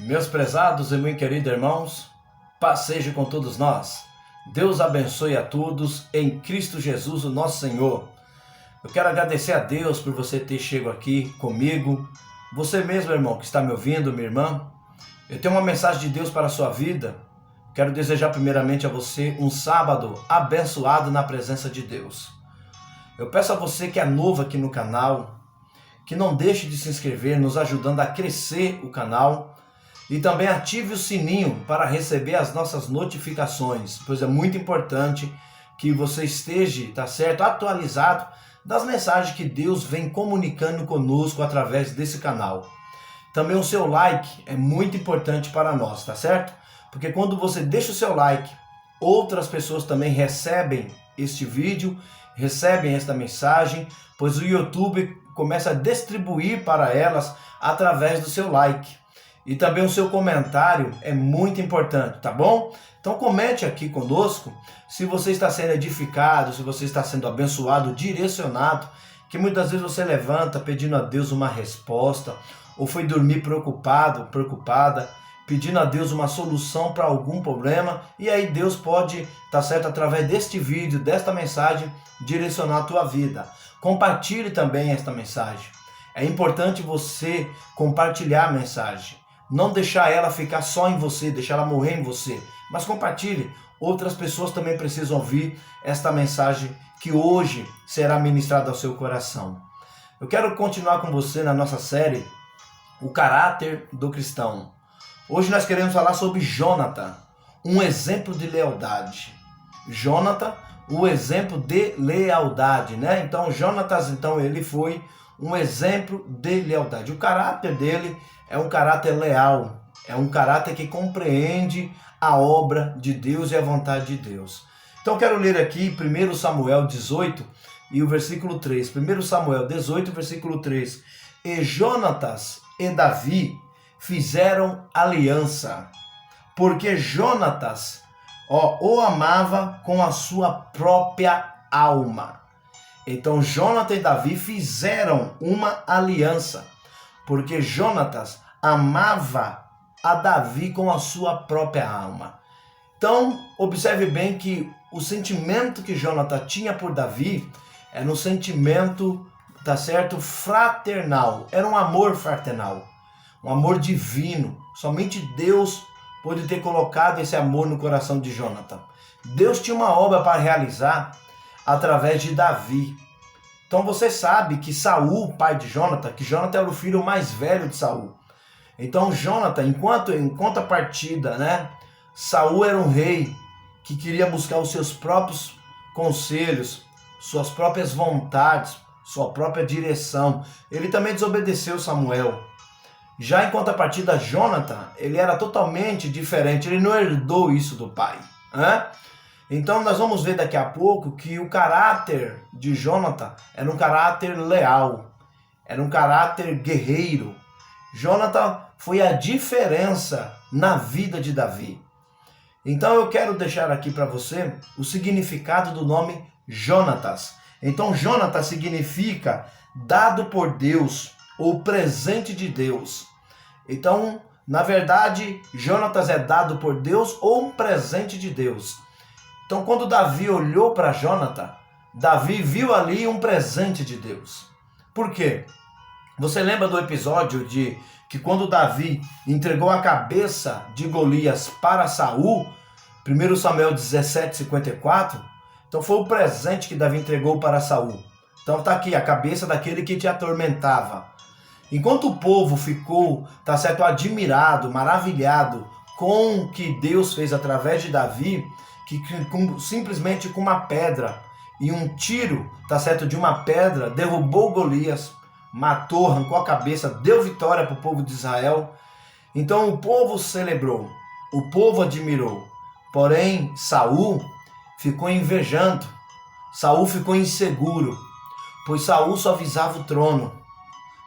Meus prezados e muito queridos irmãos, paz seja com todos nós. Deus abençoe a todos em Cristo Jesus, o nosso Senhor. Eu quero agradecer a Deus por você ter chegado aqui comigo. Você mesmo, irmão, que está me ouvindo, minha irmã. Eu tenho uma mensagem de Deus para a sua vida. Quero desejar primeiramente a você um sábado abençoado na presença de Deus. Eu peço a você que é novo aqui no canal, que não deixe de se inscrever, nos ajudando a crescer o canal. E também ative o sininho para receber as nossas notificações, pois é muito importante que você esteja, tá certo, atualizado das mensagens que Deus vem comunicando conosco através desse canal. Também o seu like é muito importante para nós, tá certo? Porque quando você deixa o seu like, outras pessoas também recebem este vídeo, recebem esta mensagem, pois o YouTube começa a distribuir para elas através do seu like. E também o seu comentário é muito importante, tá bom? Então comente aqui conosco se você está sendo edificado, se você está sendo abençoado, direcionado, que muitas vezes você levanta pedindo a Deus uma resposta, ou foi dormir preocupado, preocupada, pedindo a Deus uma solução para algum problema, e aí Deus pode, tá certo, através deste vídeo, desta mensagem, direcionar a tua vida. Compartilhe também esta mensagem. É importante você compartilhar a mensagem. Não deixar ela ficar só em você, deixar ela morrer em você. Mas compartilhe. Outras pessoas também precisam ouvir esta mensagem que hoje será ministrada ao seu coração. Eu quero continuar com você na nossa série, O Caráter do Cristão. Hoje nós queremos falar sobre Jonathan, um exemplo de lealdade. Jonathan, o exemplo de lealdade, né? Então, Jonathan, ele foi um exemplo de lealdade. O caráter dele é um caráter leal, é um caráter que compreende a obra de Deus e a vontade de Deus. Então quero ler aqui 1 Samuel 18 e o versículo 3. 1 Samuel 18, versículo 3. E Jonatas e Davi fizeram aliança, porque Jonatas o amava com a sua própria alma. Então Jonathan e Davi fizeram uma aliança, porque Jonatas amava a Davi com a sua própria alma. Então, observe bem que o sentimento que Jonathan tinha por Davi era um sentimento, tá certo, fraternal. Era um amor fraternal, um amor divino. Somente Deus pôde ter colocado esse amor no coração de Jonathan. Deus tinha uma obra para realizar através de Davi. Então você sabe que Saul, pai de Jonathan, que Jonathan era o filho mais velho de Saul. Então Jonathan, em contrapartida, né, Saul era um rei que queria buscar os seus próprios conselhos, suas próprias vontades, sua própria direção. Ele também desobedeceu Samuel. Já em contrapartida, Jonathan, ele era totalmente diferente, ele não herdou isso do pai, né? Então nós vamos ver daqui a pouco que o caráter de Jonathan era um caráter leal, era um caráter guerreiro. Jonathan foi a diferença na vida de Davi. Então eu quero deixar aqui para você o significado do nome Jonatas. Então Jonatas significa dado por Deus ou presente de Deus. Então, na verdade, Jonatas é dado por Deus ou um presente de Deus. Então, quando Davi olhou para Jonathan, Davi viu ali um presente de Deus. Por quê? Você lembra do episódio de que quando Davi entregou a cabeça de Golias para Saul, 1 Samuel 17:54, então foi o presente que Davi entregou para Saul. Então está aqui a cabeça daquele que te atormentava. Enquanto o povo ficou, tá certo, admirado, maravilhado com o que Deus fez através de Davi, que simplesmente com uma pedra e um tiro, tá certo, de uma pedra, derrubou Golias, matou, arrancou a cabeça, deu vitória para o povo de Israel. Então o povo celebrou, o povo admirou. Porém, Saul ficou invejando, Saul ficou inseguro, pois Saul só visava o trono.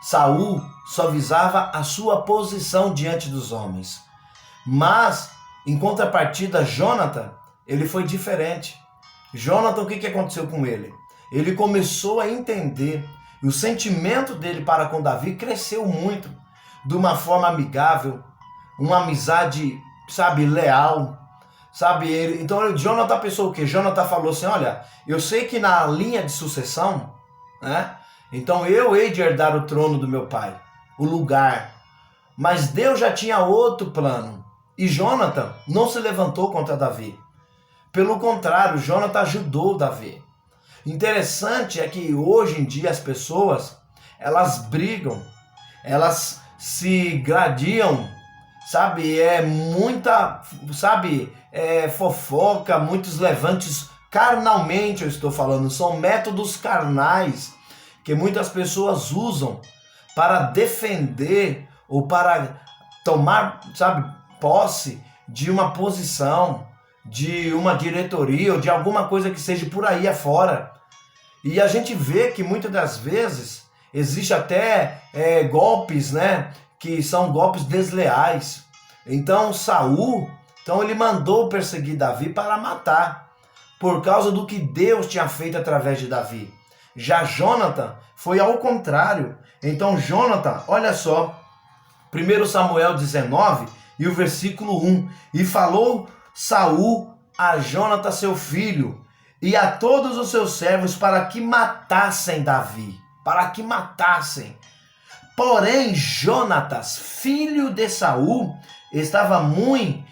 Saul só visava a sua posição diante dos homens. Mas, em contrapartida, Jonathan, ele foi diferente. Jonathan, o que aconteceu com ele? Ele começou a entender, e o sentimento dele para com Davi cresceu muito, de uma forma amigável, uma amizade, sabe, leal, sabe? Então Jonathan pensou o quê? Jonathan falou assim, olha, eu sei que na linha de sucessão, né? Então eu hei de herdar o trono do meu pai, o lugar. Mas Deus já tinha outro plano. E Jonathan não se levantou contra Davi. Pelo contrário, Jonathan ajudou Davi. Interessante é que hoje em dia as pessoas, elas brigam, elas se gladiam, sabe? Fofoca, muitos levantes carnalmente, eu estou falando, são métodos carnais que muitas pessoas usam para defender ou para tomar, sabe, posse de uma posição, de uma diretoria ou de alguma coisa que seja por aí afora. E a gente vê que muitas das vezes existe até golpes, né, que são golpes desleais. Então Saul, ele mandou perseguir Davi para matar, por causa do que Deus tinha feito através de Davi. Já Jonathan foi ao contrário. Então Jonathan, olha só, 1 Samuel 19 e o versículo 1. E falou Saul a Jonathan seu filho e a todos os seus servos para que matassem Davi. Para que matassem. Porém Jonatas, filho de Saul, estava muito,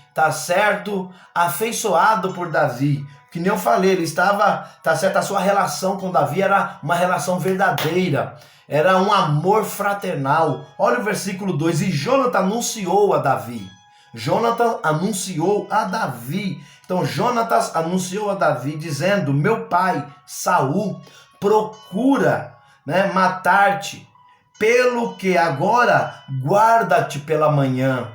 afeiçoado por Davi. Que nem eu falei, ele estava, a sua relação com Davi era uma relação verdadeira. Era um amor fraternal. Olha o versículo 2. E Jonathan anunciou a Davi. Jonathan anunciou a Davi. Então Jonatas anunciou a Davi dizendo, meu pai Saul procura, matar-te, pelo que agora guarda-te pela manhã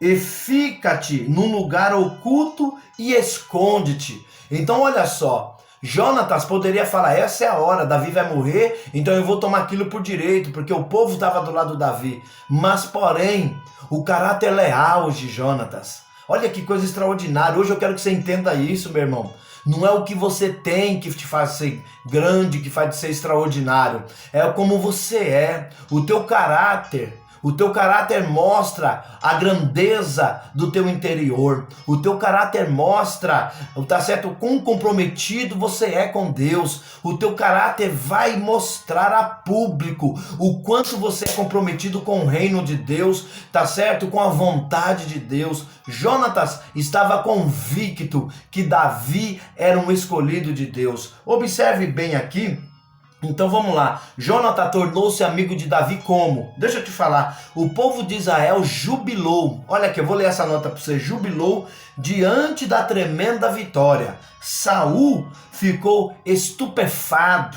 e fica-te num lugar oculto e esconde-te. Então olha só, Jonatas poderia falar, essa é a hora, Davi vai morrer, então eu vou tomar aquilo por direito, porque o povo estava do lado de Davi. Mas porém, o caráter leal de Jonatas, olha que coisa extraordinária. Hoje eu quero que você entenda isso, meu irmão. Não é o que você tem que te faz ser grande, que faz ser extraordinário. É como você é, o teu caráter. O teu caráter mostra a grandeza do teu interior. O teu caráter mostra, quão comprometido você é com Deus. O teu caráter vai mostrar a público o quanto você é comprometido com o reino de Deus, com a vontade de Deus. Jonatas estava convicto que Davi era um escolhido de Deus. Observe bem aqui. Então vamos lá, Jonathan tornou-se amigo de Davi como? Deixa eu te falar, o povo de Israel jubilou, olha aqui, eu vou ler essa nota para você, jubilou diante da tremenda vitória. Saul ficou estupefado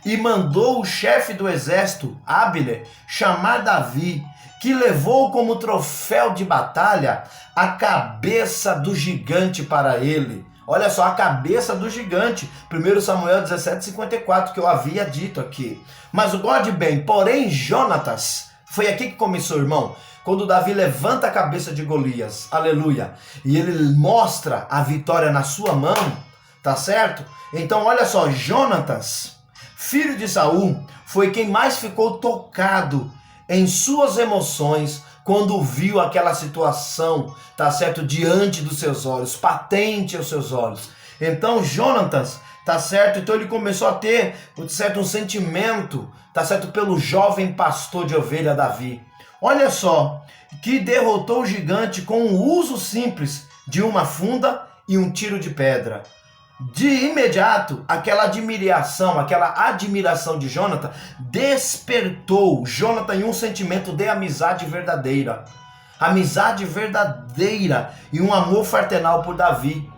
e mandou o chefe do exército, Abner, chamar Davi, que levou como troféu de batalha a cabeça do gigante para ele. Olha só, a cabeça do gigante, 1 Samuel 17:54, que eu havia dito aqui. Mas guarde bem, porém Jonatas, foi aqui que começou, irmão, quando Davi levanta a cabeça de Golias, aleluia, e ele mostra a vitória na sua mão, tá certo? Então olha só, Jonatas, filho de Saul, foi quem mais ficou tocado em suas emoções, quando viu aquela situação, diante dos seus olhos, patente aos seus olhos. Então Jonatas, então ele começou a ter, um sentimento, pelo jovem pastor de ovelha Davi. Olha só, que derrotou o gigante com o uso simples de uma funda e um tiro de pedra. De imediato, aquela admiração de Jonathan despertou Jonathan em um sentimento de amizade verdadeira. Amizade verdadeira e um amor fraternal por Davi.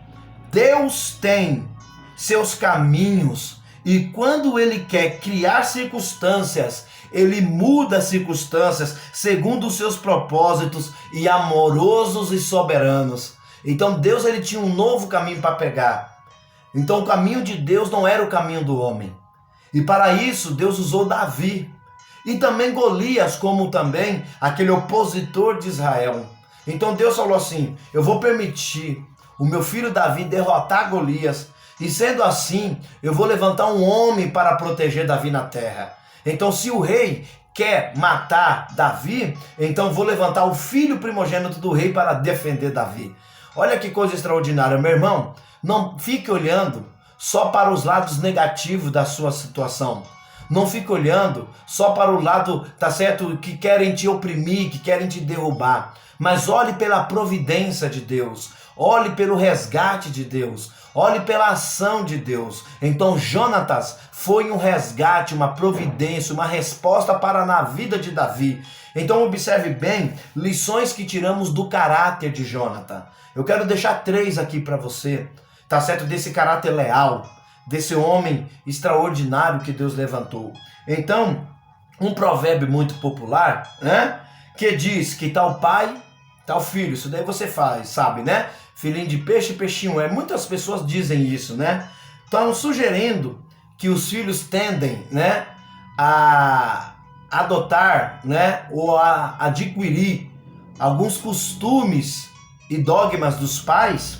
Deus tem seus caminhos e quando Ele quer criar circunstâncias, Ele muda as circunstâncias segundo os seus propósitos e amorosos e soberanos. Então Deus ele tinha um novo caminho para pegar. Então o caminho de Deus não era o caminho do homem. E para isso Deus usou Davi. E também Golias, como também aquele opositor de Israel. Então Deus falou assim, eu vou permitir o meu filho Davi derrotar Golias. E sendo assim, eu vou levantar um homem para proteger Davi na terra. Então se o rei quer matar Davi, então vou levantar o filho primogênito do rei para defender Davi. Olha que coisa extraordinária, meu irmão. Não fique olhando só para os lados negativos da sua situação. Não fique olhando só para o lado, tá certo, que querem te oprimir, que querem te derrubar. Mas olhe pela providência de Deus. Olhe pelo resgate de Deus. Olhe pela ação de Deus. Então Jonatas foi um resgate, uma providência, uma resposta para na vida de Davi. Então observe bem, lições que tiramos do caráter de Jonatan. Eu quero deixar 3 aqui para você, tá certo? Desse caráter leal, desse homem extraordinário que Deus levantou. Então, um provérbio muito popular, né? Que diz que tal pai, tal filho. Isso daí você faz, sabe, né? Filhinho de peixe, peixinho é. Muitas pessoas dizem isso, né? Estão sugerindo que os filhos tendem, né, a adotar, né, ou a adquirir alguns costumes e dogmas dos pais.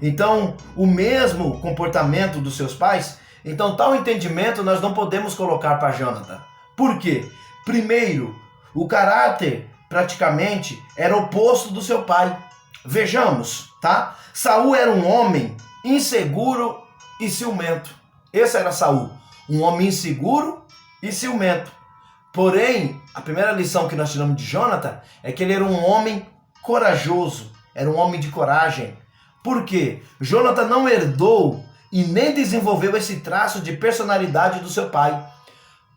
Então, o mesmo comportamento dos seus pais. Então, tal entendimento nós não podemos colocar para Jonatan. Por quê? Primeiro, o caráter praticamente era oposto do seu pai. Vejamos, tá? Saul era um homem inseguro e ciumento. Esse era Saul, um homem inseguro e ciumento. Porém, a primeira lição que nós tiramos de Jonatan é que ele era um homem corajoso, era um homem de coragem. Por quê? Jonatan não herdou e nem desenvolveu esse traço de personalidade do seu pai.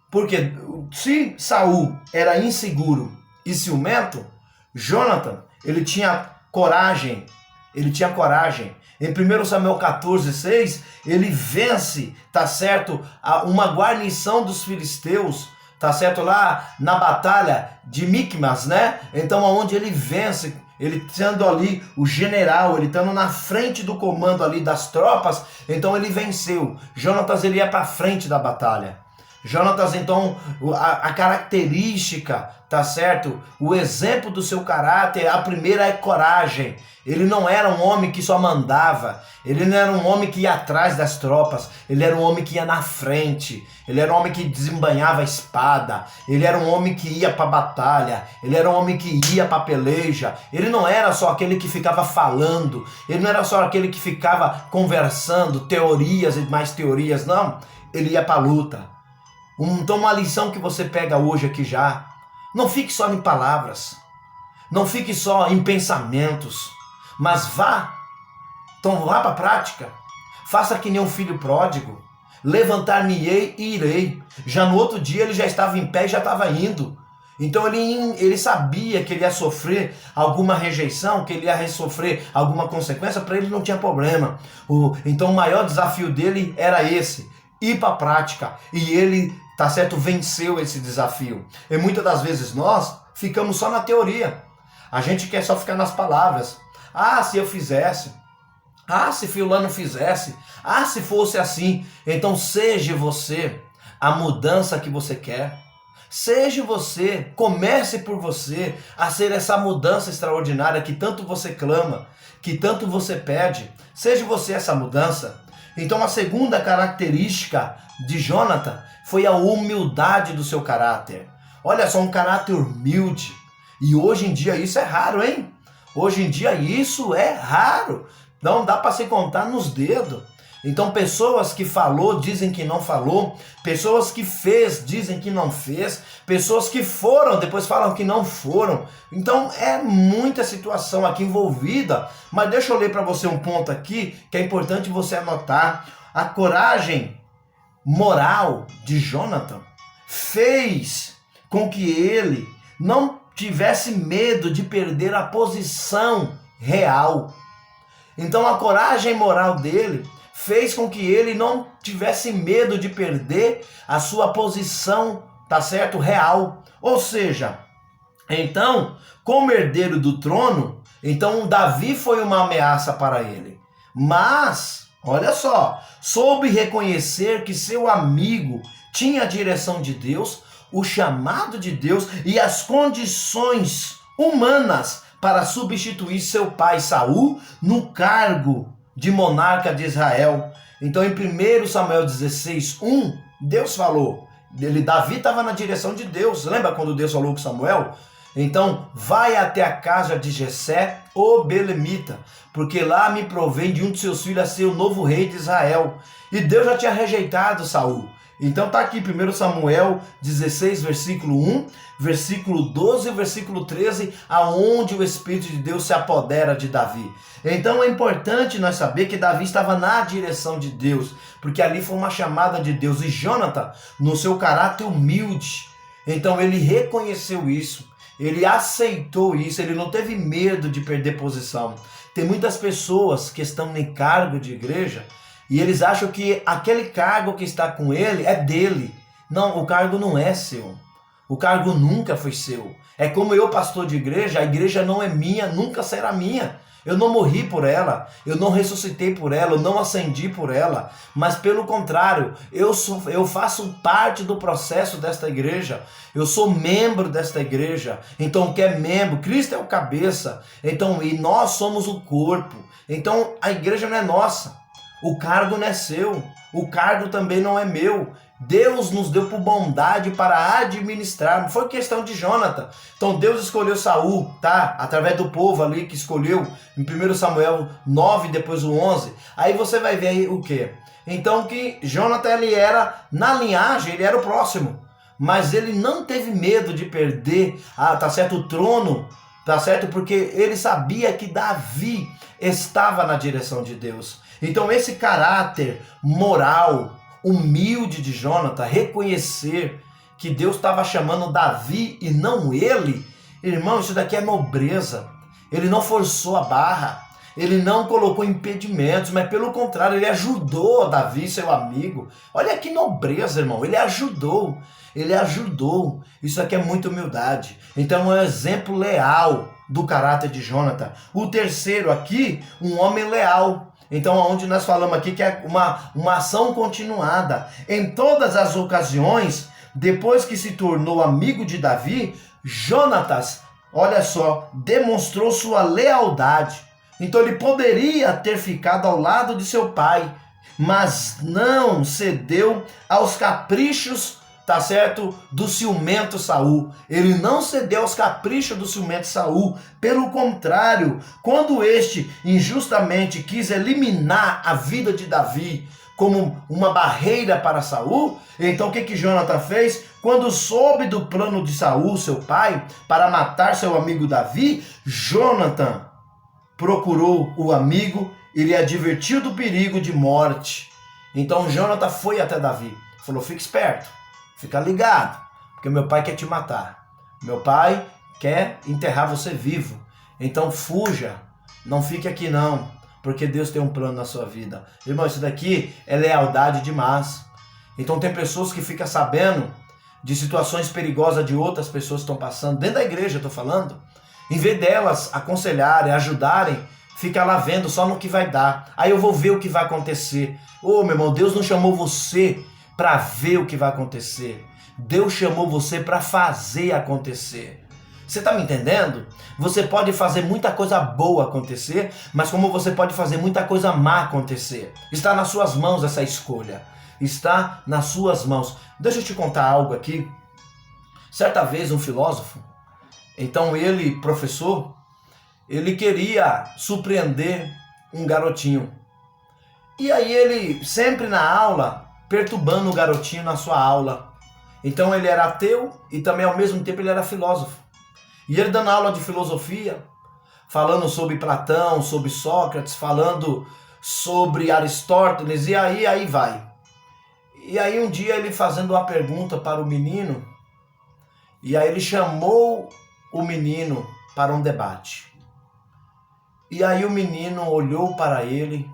Porque se Saul era inseguro e ciumento, Jonatan, ele tinha coragem. Em 1 Samuel 14:6, ele vence, tá certo, uma guarnição dos filisteus, tá certo, lá na batalha de Micmas, né? Então, onde ele vence, ele sendo ali o general, ele estando na frente do comando ali das tropas, então ele venceu. Jonatas, ele ia para frente da batalha. Jonatas, então, a característica, tá certo? O exemplo do seu caráter, a primeira é coragem. Ele não era um homem que só mandava, ele não era um homem que ia atrás das tropas, ele era um homem que ia na frente, ele era um homem que desembanhava a espada, ele era um homem que ia para a batalha, ele era um homem que ia para a peleja, ele não era só aquele que ficava falando, ele não era só aquele que ficava conversando, teorias e mais teorias, não, ele ia para a luta. Então uma lição que você pega hoje aqui já, não fique só em palavras, não fique só em pensamentos, mas vá para a prática, faça que nem um filho pródigo, levantar-me-ei e irei. Já no outro dia ele já estava em pé e já estava indo. Então ele sabia que ele ia sofrer alguma rejeição, que ele ia sofrer alguma consequência, para ele não tinha problema. Então o maior desafio dele era esse, ir para a prática, e ele, tá certo, venceu esse desafio. E muitas das vezes nós ficamos só na teoria, a gente quer só ficar nas palavras. Ah, se eu fizesse, ah, se fulano fizesse, ah, se fosse assim. Então seja você a mudança que você quer, seja você, comece por você a ser essa mudança extraordinária que tanto você clama, que tanto você pede, seja você essa mudança. Então a segunda característica de Jonatan foi a humildade do seu caráter. Olha só, um caráter humilde. E hoje em dia isso é raro, hein? Hoje em dia isso é raro. Não dá para se contar nos dedos. Então pessoas que falou dizem que não falou, pessoas que fez dizem que não fez, pessoas que foram depois falam que não foram. Então é muita situação aqui envolvida, mas deixa eu ler para você um ponto aqui que é importante você anotar. A coragem moral de Jonatan fez com que ele não tivesse medo de perder a posição real. Então a coragem moral dele fez com que ele não tivesse medo de perder a sua posição, tá certo, real. Ou seja, então, como herdeiro do trono, então Davi foi uma ameaça para ele. Mas, olha só, soube reconhecer que seu amigo tinha a direção de Deus, o chamado de Deus e as condições humanas para substituir seu pai Saul no cargo de monarca de Israel. Então em 1 Samuel 16:1, Deus falou Davi estava na direção de Deus. Lembra quando Deus falou com Samuel? Então, vai até a casa de Jessé, o belemita, porque lá me provém de um de seus filhos a ser o novo rei de Israel. E Deus já tinha rejeitado Saul. Então tá aqui 1 Samuel 16, versículo 1, versículo 12 e versículo 13, aonde o Espírito de Deus se apodera de Davi. Então é importante nós saber que Davi estava na direção de Deus, porque ali foi uma chamada de Deus. E Jonathan, no seu caráter humilde, então ele reconheceu isso. Ele aceitou isso, ele não teve medo de perder posição. Tem muitas pessoas que estão em cargo de igreja e eles acham que aquele cargo que está com ele é dele. Não, o cargo não é seu. O cargo nunca foi seu. É como eu, pastor de igreja, a igreja não é minha, nunca será minha. Eu não morri por ela, eu não ressuscitei por ela, eu não ascendi por ela, mas pelo contrário, eu faço parte do processo desta igreja, eu sou membro desta igreja. Então o que é membro? Cristo é o cabeça, então, e nós somos o corpo. Então a igreja não é nossa, o cargo não é seu, o cargo também não é meu. Deus nos deu por bondade para administrar, não foi questão de Jonathan. Então Deus escolheu Saul, tá? Através do povo ali que escolheu, em 1 Samuel 9, depois o 11. Aí você vai ver aí o quê? Então que Jonathan, ele era, na linhagem, ele era o próximo. Mas ele não teve medo de perder, tá certo, o trono, tá certo? Porque ele sabia que Davi estava na direção de Deus. Então esse caráter moral, humilde de Jonathan, reconhecer que Deus estava chamando Davi e não ele, irmão, isso daqui é nobreza. Ele não forçou a barra, ele não colocou impedimentos, mas pelo contrário, ele ajudou Davi, seu amigo. Olha que nobreza, irmão, ele ajudou. Isso aqui é muita humildade. Então é um exemplo leal do caráter de Jonathan. O terceiro aqui, um homem leal. Então, onde nós falamos aqui que é uma ação continuada. Em todas as ocasiões, depois que se tornou amigo de Davi, Jonatas, olha só, demonstrou sua lealdade. Então, ele poderia ter ficado ao lado de seu pai, mas não cedeu aos caprichos, tá certo, do ciumento Saul. Ele não cedeu aos caprichos do ciumento Saul. Pelo contrário, quando este injustamente quis eliminar a vida de Davi como uma barreira para Saul, então o que Jonathan fez? Quando soube do plano de Saul, seu pai, para matar seu amigo Davi, Jonathan procurou o amigo e lhe advertiu do perigo de morte. Então Jonathan foi até Davi, falou: fica esperto. Fica ligado, porque meu pai quer te matar. Meu pai quer enterrar você vivo. Então fuja, não fique aqui não, porque Deus tem um plano na sua vida. Irmão, isso daqui é lealdade demais. Então tem pessoas que ficam sabendo de situações perigosas de outras pessoas que estão passando, dentro da igreja eu estou falando. Em vez delas aconselharem, ajudarem, fica lá vendo só no que vai dar. Aí eu vou ver o que vai acontecer. Ô, meu irmão, Deus não chamou você para ver o que vai acontecer. Deus chamou você para fazer acontecer. Você está me entendendo? Você pode fazer muita coisa boa acontecer, mas como você pode fazer muita coisa má acontecer. Está nas suas mãos essa escolha. Está nas suas mãos. Deixa eu te contar algo aqui. Certa vez um filósofo, então ele, professor, ele queria surpreender um garotinho. E aí ele, sempre na aula, perturbando o garotinho na sua aula. Então ele era ateu e também ao mesmo tempo ele era filósofo. E ele dando aula de filosofia, falando sobre Platão, sobre Sócrates, falando sobre Aristóteles, e aí vai. E aí um dia ele fazendo uma pergunta para o menino, e aí ele chamou o menino para um debate. E aí o menino olhou para ele,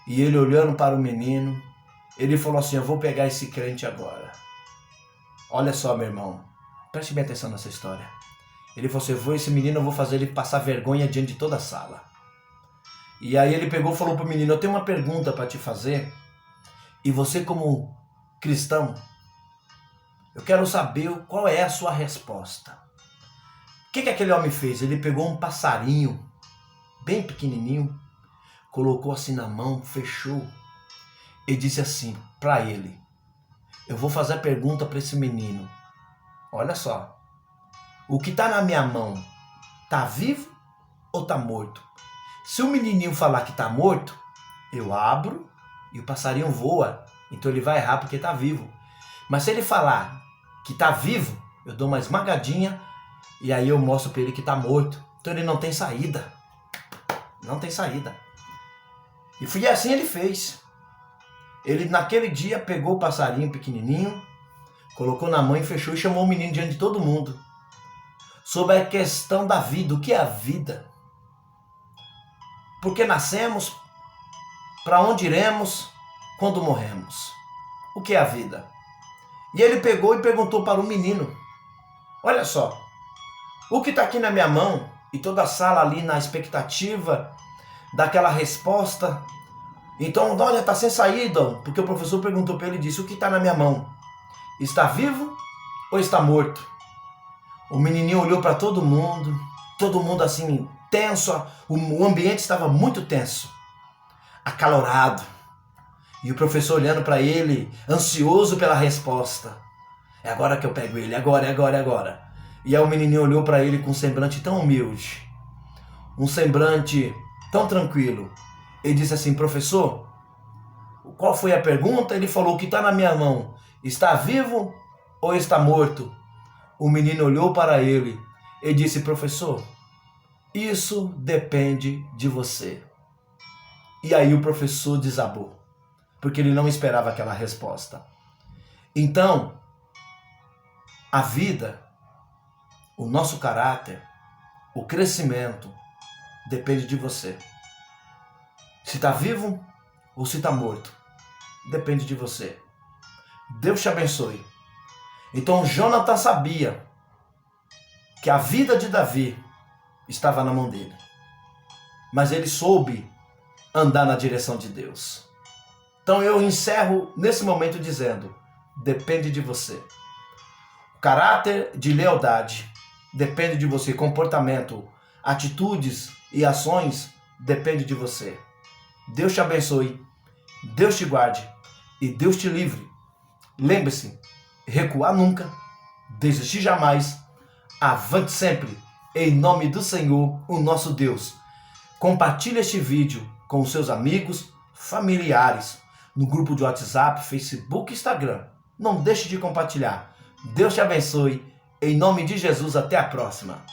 e ele olhando para o menino, ele falou assim: eu vou pegar esse crente agora. Olha só, meu irmão, preste bem atenção nessa história. Ele falou assim: esse menino eu vou fazer ele passar vergonha diante de toda a sala. E aí ele pegou e falou para o menino: eu tenho uma pergunta para te fazer, e você como cristão, eu quero saber qual é a sua resposta. O que aquele homem fez? Ele pegou um passarinho, bem pequenininho, colocou assim na mão, fechou, e disse assim para ele: eu vou fazer a pergunta para esse menino. Olha só. O que está na minha mão, está vivo ou está morto? Se o menininho falar que está morto, eu abro e o passarinho voa. Então ele vai errar porque está vivo. Mas se ele falar que está vivo, eu dou uma esmagadinha e aí eu mostro para ele que está morto. Então ele não tem saída. Não tem saída. E foi assim ele fez. Ele naquele dia pegou o passarinho pequenininho, colocou na mão e fechou e chamou o menino diante de todo mundo. Sobre a questão da vida. O que é a vida? Porque nascemos, para onde iremos quando morremos? O que é a vida? E ele pegou e perguntou para o menino. Olha só, o que está aqui na minha mão, e toda a sala ali na expectativa daquela resposta. Então, olha, está sem saída, porque o professor perguntou para ele e disse, o que está na minha mão? Está vivo ou está morto? O menininho olhou para todo mundo assim, tenso, o ambiente estava muito tenso, acalorado. E o professor olhando para ele, ansioso pela resposta. É agora que eu pego ele, agora. E aí o menininho olhou para ele com um semblante tão humilde, um semblante tão tranquilo. Ele disse assim, professor, qual foi a pergunta? Ele falou, o que está na minha mão, está vivo ou está morto? O menino olhou para ele e disse, professor, isso depende de você. E aí o professor desabou, porque ele não esperava aquela resposta. Então, a vida, o nosso caráter, o crescimento, depende de você. Se está vivo ou se está morto, depende de você. Deus te abençoe. Então Jonathan sabia que a vida de Davi estava na mão dele. Mas ele soube andar na direção de Deus. Então eu encerro nesse momento dizendo, depende de você. O caráter de lealdade depende de você. Comportamento, atitudes e ações depende de você. Deus te abençoe, Deus te guarde e Deus te livre. Lembre-se, recuar nunca, desistir jamais, avante sempre, em nome do Senhor, o nosso Deus. Compartilhe este vídeo com os seus amigos, familiares, no grupo de WhatsApp, Facebook e Instagram. Não deixe de compartilhar. Deus te abençoe, em nome de Jesus, até a próxima.